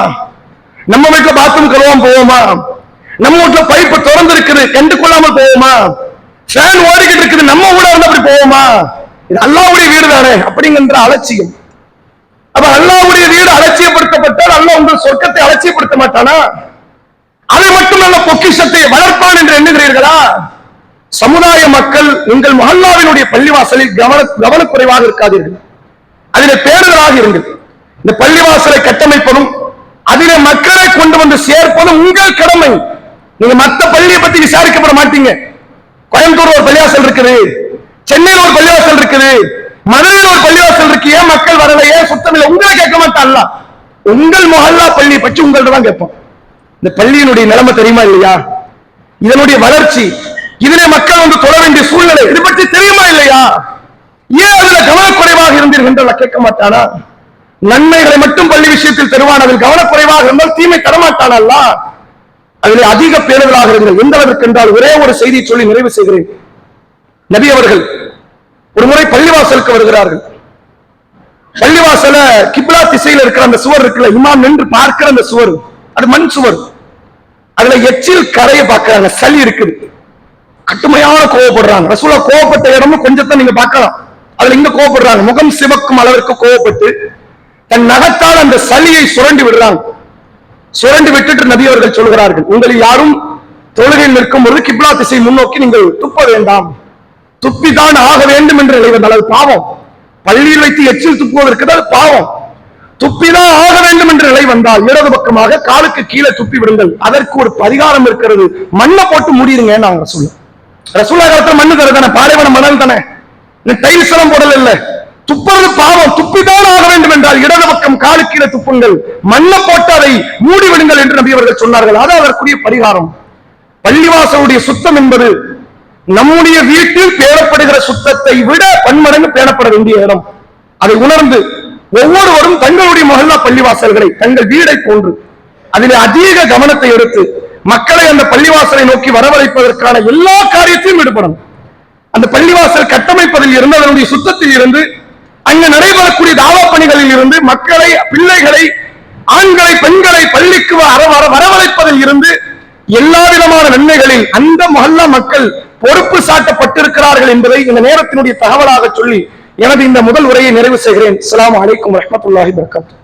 நம்ம வீட்டுல பாத்ரூம் கழுவாம போவோமா? நம்ம வீட்டுல பைப்பு திறந்து இருக்குது கண்டு கொள்ளாமல் போவோமா? ஃபேன் ஓடிக்கிட்டு இருக்குது, நம்ம வீடா இருந்தா அப்படி போவோமா? இது அல்லாஹ்வுடைய வீடு தானே அப்படிங்கிற அலட்சியம். அப்ப அல்லாஹ்வுடைய வீடு அலட்சியப்படுத்தப்பட்டால் அல்லாஹ் உங்கள் சொர்க்கத்தை அலட்சியப்படுத்த மாட்டானா? அதை மட்டும் நல்ல பொக்கிஷத்தை வளர்ப்பான் என்று எண்ணுகிறீர்களா? சமுதாய மக்கள் உங்கள் மஹல்லாவினுடைய பள்ளிவாசலில் கவனக்குறைவாக இருக்காதீர்கள், அதிலே பேருதலாக இருங்கள். இந்த பள்ளிவாசலை கட்டமைப்பதும் அதிலே மக்களை கொண்டு வந்து சேர்ப்பதும் உங்கள் கடமை. நீங்க மற்ற பள்ளியை பத்தி விசாரிக்கப்பட மாட்டீங்க. கோயம்புத்தூர் ஒரு பள்ளிவாசல் இருக்குது, சென்னையில் ஒரு பள்ளிவாசல் இருக்குது, மதுரையில் ஒரு பள்ளிவாசல் இருக்கு, ஏன் மக்கள் வரல, ஏன் சுத்தம் இல்லை, உங்களை கேட்க மாட்டான். உங்கள் மஹல்லா பள்ளியை பற்றி உங்கள்ட்ட தான் கேட்போம். இந்த பள்ளியினுடைய நிலைமை தெரியுமா இல்லையா? இதனுடைய வளர்ச்சி, இதிலே மக்கள் வந்து தொழ வேண்டிய சூழ்நிலை, இது பற்றி தெரியுமா இல்லையா? ஏன் அதுல கவனக்குறைவாக இருந்தீர்கள் கேட்க மாட்டானா? நன்மைகளை மட்டும் பள்ளி விஷயத்தில் தருவான், அதில் கவனக்குறைவாக இருந்தால் தீமை தரமாட்டானா? அதிலே அதிக பேணுதலாக இருங்கள். எந்த அளவுக்கு என்றால் ஒரே ஒரு செய்தியை சொல்லி நிறைவு செய்கிறேன். நபி அவர்கள் ஒரு முறை பள்ளிவாசலுக்கு வருகிறார்கள். பள்ளிவாசல கிப்லா திசையில் இருக்கிற அந்த சுவர் இருக்குல்ல, இமாம் நின்று பார்க்கிற அந்த சுவர், அது மண் சுவர். அதுல எச்சில் கரையை பார்க்கிறாங்க, சளி இருக்குது, கட்டுமையான கோவப்படுறாங்க. ரசூலா கோவப்பட்ட இடமும் கொஞ்சத்தை நீங்க பார்க்கலாம். அதுல இங்க கோவப்படுறாங்க, முகம் சிவக்கும் அளவிற்கு கோவப்பட்டு தன் நகத்தால் அந்த சளியை சுரண்டி விடுறாங்க. சுரண்டி விட்டுட்டு நபி அவர்கள் சொல்கிறார்கள், உங்களில் யாரும் தொழுகையில் நிற்கும் பொழுது கிப்லா திசை முன்னோக்கி நீங்கள் துப்ப வேண்டாம், துப்பிதான் ஆக வேண்டும் என்று நினைவது. அது பாவம். பள்ளியில் வைத்து எச்சில் துப்புவதற்கு அது பாவம். துப்பிதான் ஆக வேண்டும் என்ற நிலை வந்தால் இடது பக்கமாக காலுக்கு கீழே துப்பி விடுங்கள். அதற்கு ஒரு பரிகாரம் இருக்கிறது. மண்ணை போட்டு மூடிடுங்க. நாங்க ரசூலுல்லாஹ் காலத்துல மண்ணு தரதானே, பாலைவன மணல் தானே, டைல்ஸ் எல்லாம் போடல இல்ல. துப்புறது பாவம். துப்பிதான் ஆக வேண்டும் என்றால் இடது பக்கம் காலு கீழே துப்புங்கள், மண்ணை போட்டு அதை மூடி விடுங்கள் என்று நபி அவர்கள் சொன்னார்கள். அது அதற்குரிய பரிகாரம். பள்ளிவாசலுடைய சுத்தம் என்பது நம்முடைய வீட்டில் பேணப்படுகிற சுத்தத்தை விட பன்மடங்கு பேணப்பட வேண்டிய இடம். அதை உணர்ந்து ஒவ்வொருவரும் தங்களுடைய மஹல்லா பள்ளிவாசல்களை தங்கள் வீடை போன்று அதில் அதிக கவனத்தை எடுத்து மக்களை அந்த பள்ளிவாசலை நோக்கி வரவழைப்பதற்கான எல்லா காரியத்தையும் ஈடுபடும். அந்த பள்ளிவாசல் கட்டமைப்பதில் இருந்து அதனுடைய சுத்தத்தில் இருந்து அங்கு நடைபெறக்கூடிய தாவா பணிகளில் இருந்து மக்களை, பிள்ளைகளை, ஆண்களை, பெண்களை பள்ளிக்கு வரவழைப்பதில் இருந்து எல்லா விதமான நன்மைகளில் அந்த மஹல்லா மக்கள் பொறுப்பு சாட்டப்பட்டிருக்கிறார்கள் என்பதை இந்த நேரத்தினுடைய தகவலாக சொல்லி எனது இந்த முதல் உரையை நிறைவு செய்கிறேன். அஸ்ஸலாமு அலைக்கும் வரஹ்மத்துல்லாஹி வபரகாத்துஹு.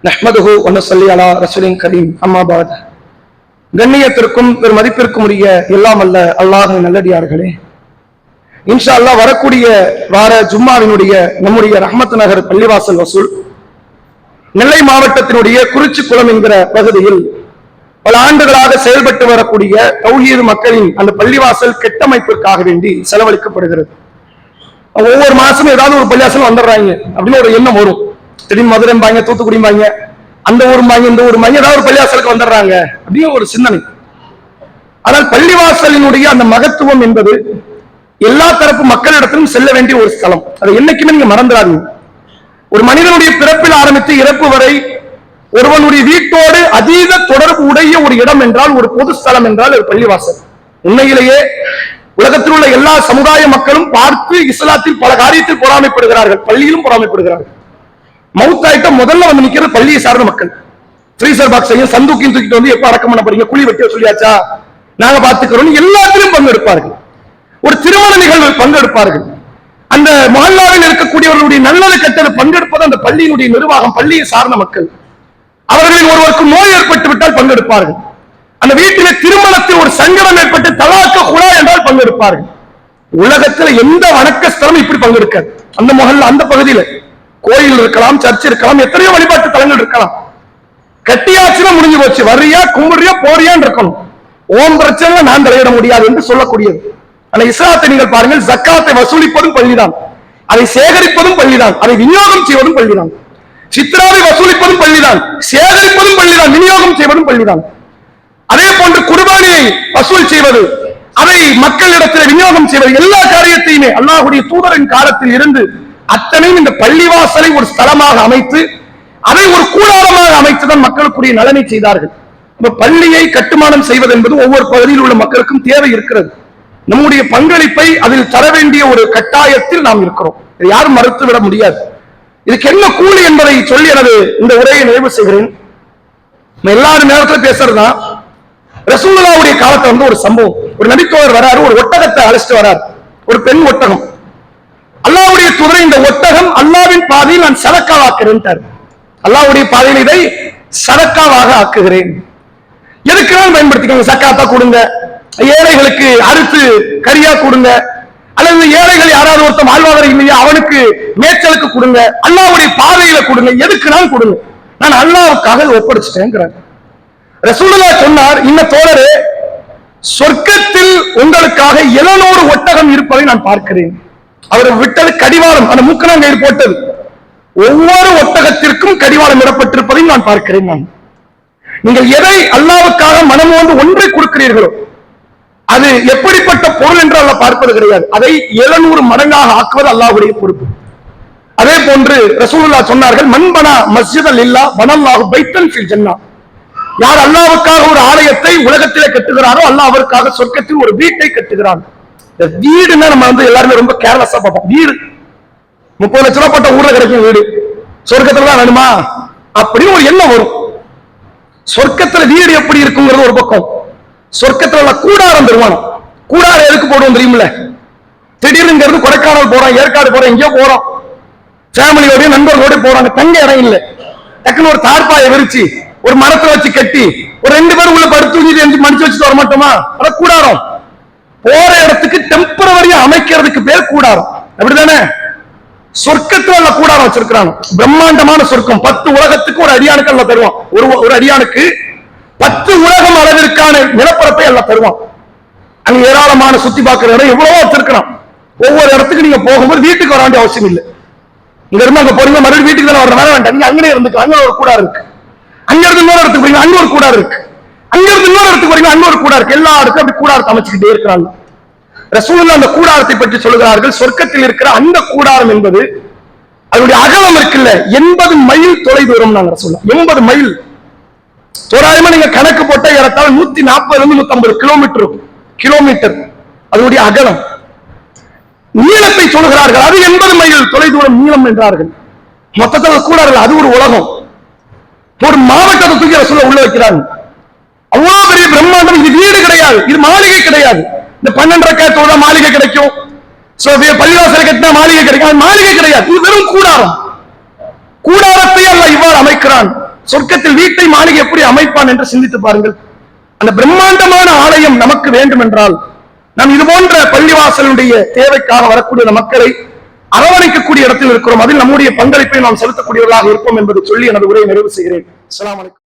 நஹ்மதுஹு வ நஸல்லி அலா ரசூலின் கரீம். அம்மா பாத். கண்ணியத்திற்கும் பெருமதிப்பிற்கும் உரிய எல்லாம் அல்ல அல்லாஹ்வின் நல்லடியார்களே, இன்ஷா அல்லாஹ் வரக்கூடிய வார ஜும்மாவினுடைய நம்முடைய ரஹ்மத் நகர் பள்ளிவாசல் வசூல் நெல்லை மாவட்டத்தினுடைய குறிச்சிக்குளம் என்கிற பகுதியில் பல ஆண்டுகளாக செயல்பட்டு வரக்கூடிய தௌஹீத் மக்களின் அந்த பள்ளிவாசல் கட்டமைப்பிற்காக வேண்டி செலவழிக்கப்படுகிறது. ஒவ்வொரு மாசமும் ஏதாவது ஒரு பள்ளிவாசல் வந்துடுறாங்க அப்படின்னு ஒரு எண்ணம் வரும். திடீர்னு மதுரைம்பாங்க, தூத்துக்குடிம்பாங்க, அந்த ஊரும்பாங்க, இந்த ஊரும்பாங்க, ஏதாவது ஒரு பள்ளிவாசலுக்கு வந்துடுறாங்க அப்படின்னு ஒரு சிந்தனை. ஆனால் பள்ளிவாசலினுடைய அந்த மகத்துவம் என்பது எல்லா தரப்பு மக்களிடத்திலும் செல்ல வேண்டிய ஒரு ஸ்தலம். அதை என்னைக்குமே நீங்க மறந்துடாதீங்க. ஒரு மனிதனுடைய பிறப்பில் ஆரம்பித்து இறப்பு வரை ஒருவனுடைய வீட்டோடு அதீத தொடர்பு உடைய ஒரு இடம் என்றால், ஒரு பொது ஸ்தலம் என்றால் ஒரு பள்ளிவாசல். உண்மையிலேயே உலகத்தில் உள்ள எல்லா சமுதாய மக்களும் பார்த்து இஸ்லாத்தில் பல காரியத்தில் பொறாமைப்படுகிறார்கள், பள்ளியிலும் பொறாமைப்படுகிறார்கள். மவுத்தாயிட்ட முதல்ல வந்து நிக்கிறது பள்ளியை சார்ந்த மக்கள். ஃப்ரீசர் பாக்ஸையும் சந்தூக்கையும் தூக்கிட்டு வந்து எப்ப அடக்கம் பண்ண போறீங்க, குழி வெட்டிய சொல்லியாச்சா, நாங்க பார்த்துக்கிறோம், எல்லாத்திலும் பங்கெடுப்பார்கள். ஒரு திருமண நிகழ்வு பங்கெடுப்பார்கள். அந்த மஹல்லாவில் இருக்கக்கூடியவர்களுடைய நல்லது கெட்டது பங்கெடுப்பது அந்த பள்ளியினுடைய நிர்வாகம், பள்ளியை சார்ந்த மக்கள். அவர்களில் ஒருவருக்கு நோய் ஏற்பட்டு விட்டால் பங்கெடுப்பார்கள். அந்த வீட்டிலே திருமணத்தில் ஒரு சங்கடம் ஏற்பட்டு தலாக்க குலா என்றால் பங்கெடுப்பார்கள். உலகத்தில் எந்த வணக்க ஸ்தலம் இப்படி பங்கெடுக்காது. அந்த மஹல்லா, அந்த பகுதியில கோயில் இருக்கலாம், சர்ச் இருக்கலாம், எத்தனையோ வழிபாட்டு தலங்கள் இருக்கலாம். கட்டியாச்சுன்னா முடிஞ்சு போச்சு, வர்றியா கும்பிடுறியா போறியான்னு இருக்கணும். ஓம் பிரச்சனை நான் தலையிட முடியாது என்று சொல்லக்கூடியது. ஆனா இஸ்லாத்தை நீங்கள் பாருங்கள், ஜக்காத்தை வசூலிப்பதும் பள்ளிதான், அதை சேகரிப்பதும் பள்ளிதான், அதை விநியோகம் செய்வதும் பள்ளிதான். சித்ராவை வசூலிப்பதும் பள்ளிதான், சேகரிப்பதும் பள்ளிதான், விநியோகம் செய்வதும் பள்ளிதான். அதே போன்று குர்பானியை வசூல் செய்வது, அதை மக்களிடத்தில் விநியோகம் செய்வது, எல்லா காரியத்தையுமே அல்லாஹ்வுடைய தூதரின் காலத்தில் இருந்து அத்தனையும் இந்த பள்ளிவாசலை ஒரு ஸ்தலமாக அமைத்து அதை ஒரு கூடாரமாக அமைத்துதான் மக்களுக்குரிய நலனை செய்தார்கள். பள்ளியை கட்டுமானம் செய்வது என்பது ஒவ்வொரு பகுதியில் உள்ள மக்களுக்கும் தேவை இருக்கிறது. நம்முடைய பங்களிப்பை அதில் தர வேண்டிய ஒரு கட்டாயத்தில் நாம் இருக்கிறோம். இதை யாரும் மறுத்துவிட முடியாது. இதுக்கு என்ன கூலி என்பதை சொல்லி எனது இந்த உரையை நிறைவு செய்கிறேன். எல்லாரும் நேரத்தில் பேசுறதுதான். ரசூலுல்லாஹ்வுடைய காலத்துல வந்து ஒரு சம்பவம், ஒரு நபித்தோழர் வராரு, ஒரு ஒட்டகத்தை அழைச்சிட்டு வராரு, ஒரு பெண் ஒட்டகம். அல்லாஹ்வுடைய தூதரை, இந்த ஒட்டகம் அல்லாஹ்வின் பாதையில் நான் சதக்காவாக்குறேன். அல்லாஹ்வுடைய பாதையில் இதை சதக்காவாக ஆக்குகிறேன். எதுக்கு நான் பயன்படுத்திக்கோங்க, சக்காத்தா கொடுங்க, ஏழைகளுக்கு அறுத்து கரியா கொடுங்க, அல்லது ஏழைகள் யாராவது ஒருத்தர் வாழ்வாதாரம் இல்லையா அவனுக்கு மேய்ச்சலுக்கு கொடுங்க, அல்லாஹ்வுடைய பாதையில கொடுங்க, எதுக்குனாலும் கொடுங்க, நான் அல்லாஹ்வுக்காக ஒப்படைச்சிட்டேங்கிறார். ரசூலுல்லாஹ் சொன்னார், இந்த தோழரே, சொர்க்கத்தில் உங்களுக்காக 700 ஒட்டகம் இருப்பதை நான் பார்க்கிறேன். அவர் விட்டது கடிவாளம், அந்த மூக்கணாங்கயிறு போட்டது, ஒவ்வொரு ஒட்டகத்திற்கும் கடிவாளம் இடப்பட்டிருப்பதையும் நான் பார்க்கிறேன். நான் நீங்கள் எதை அல்லாஹ்வுக்காக மனமோந்து ஒன்றை கொடுக்கிறீர்களோ அது எப்படிப்பட்ட பொருள் என்று அல்லாஹ் பார்ப்பது கிடையாது. அதை 700 மடங்காக ஆக்குவது அல்லாஹ்வுடைய பொறுப்பு. அதே போன்று ரசூலுல்லாஹ் சொன்னார்கள், மன்பனா மஸ்ஜிதல் இல்லா வனல்லாஹு பைத்தன் ஃபில் ஜன்னah. யார் அல்லாஹ்வுக்காக ஒரு ஆலயத்தை உலகத்திலே கட்டுகிறாரோ அல்லாஹ் அவருக்காக சொர்க்கத்தில் ஒரு வீட்டை கட்டுகிறான். இந்த வீடுன்னா நம்ம வந்து எல்லாருமே ரொம்ப கேர்லெஸ்ஸா பார்ப்போம். வீடு 30 லட்சம் ரூபாய் போட்ட ஊர்ல கிடைக்கும் வீடு, சொர்க்கத்துல தான் வேணுமா அப்படின்னு ஒரு எண்ணம் வரும். சொர்க்கத்துல வீடு எப்படி இருக்குங்கிறது ஒரு பக்கம், சொர்க்கத்துல உள்ள கூடாரம் பெருமானம். கூடாரம் எதுக்கு போடுவோம் தெரியுமில்ல? திடீர்னு கொடைக்கானல் போறோம், ஏற்காடு போறோம், எங்கேயோ போறோம், ஃபேமிலியோட நண்பர்களோட போறாங்க, தங்க இடம் இல்லை, டக்குன்னு ஒரு தார்பாயை விரிச்சு ஒரு மரத்தை வச்சு கட்டி ஒரு 2 பேர் உள்ள படுத்து மடிச்சு வச்சுட்டு வர மாட்டோமா? அத கூடாரம். போற இடத்துக்கு டெம்பரவரியா அமைக்கிறதுக்கு பேர் கூடாரம். அப்படிதானே? சொர்க்கத்துல கூடாரம் வச்சிருக்கிறாங்க, பிரம்மாண்டமான சொர்க்கம். 10 உலகத்துக்கு ஒரு அடியானுக்கு எல்லாம் தருவான். ஒரு அடியானுக்கு 10 உலகம் அளவிற்கான நிலப்பரப்பை எல்லாம் தருவான். அங்க ஏராளமான சுத்தி பார்க்கிற இடம் எவ்வளவோ வச்சிருக்கிறான். ஒவ்வொரு இடத்துக்கு நீங்க போகும்போது வீட்டுக்கு வர வேண்டிய அவசியம் இல்லை. இங்க இருந்து அங்க போறீங்க, மறுபடியும் வீட்டுக்கு தான் வர வேண்டாம். நீங்க அங்கே இருந்துக்கு, அங்க ஒரு கூடாரம் இருக்கு. அங்க இருந்து இன்னொரு இடத்துக்கு போறீங்க, அங்க ஒரு கூடாரம் இருக்கு. அங்க இருந்து இன்னொரு இடத்துக்கு போறீங்க, அங்க ஒரு கூடாரம் இருக்கு. எல்லா இடத்துக்கும் அப்படி கூடாரத்தை அமைச்சுக்கிட்டே இருக்கிறாங்க. ரசூலுல்லாஹ் அந்த கூடாரத்தை பற்றி சொல்கிறார்கள், சொர்க்கத்தில் இருக்கிற அந்த கூடாரம் என்பது அதனுடைய அகலம் இருக்குல்ல 80 மைல் தொலை தூரம். நாங்க ரசூலுல்லாஹ் 80 மைல் தோராயமா நீங்க கணக்கு போட்ட ஏறத்தாழ 140 இருந்து 150 கிலோமீட்டர் அதனுடைய அகலம். நீளத்தை சொல்கிறார்கள், அது 80 மைல் தொலை தூரம் நீளம் என்றார்கள். மொத்தத்தில் கூடார்கள், அது ஒரு உலகம். ஒரு மாவட்டத்தை தூக்கி ரசூலுல்லாஹ் உள்ள வைக்கிறாங்க. அவ்வளவு பெரிய பிரம்மாண்டம். இது வீடு கிடையாது, இது மாளிகை கிடையாது. இந்த 12 ரக்காத்தோட மாளிகை கிடைக்கும், பள்ளிவாசலை கட்டினா மாளிகை கிடைக்கும். மாளிகை கிடையாது, இது வெறும் கூடாரம். கூடாரத்தை அல்லாஹ் இவ்வாறு அமைக்கிறான். சொர்க்கத்தில் வீட்டை மாளிகை எப்படி அமைப்பான் என்று சிந்தித்து பாருங்கள். அந்த பிரம்மாண்டமான ஆலயம் நமக்கு வேண்டும் என்றால் நாம் இது போன்ற பள்ளிவாசலுடைய தேவைக்காக வரக்கூடிய மக்களை அரவணைக்கக்கூடிய இடத்தில் இருக்கிறோம். அதில் நம்முடைய பங்களிப்பை நாம் செலுத்தக்கூடியவர்களாக இருப்போம் என்பதை சொல்லி எனது உரையை நிறைவு செய்கிறேன். அஸ்ஸலாமு அலைக்கும்.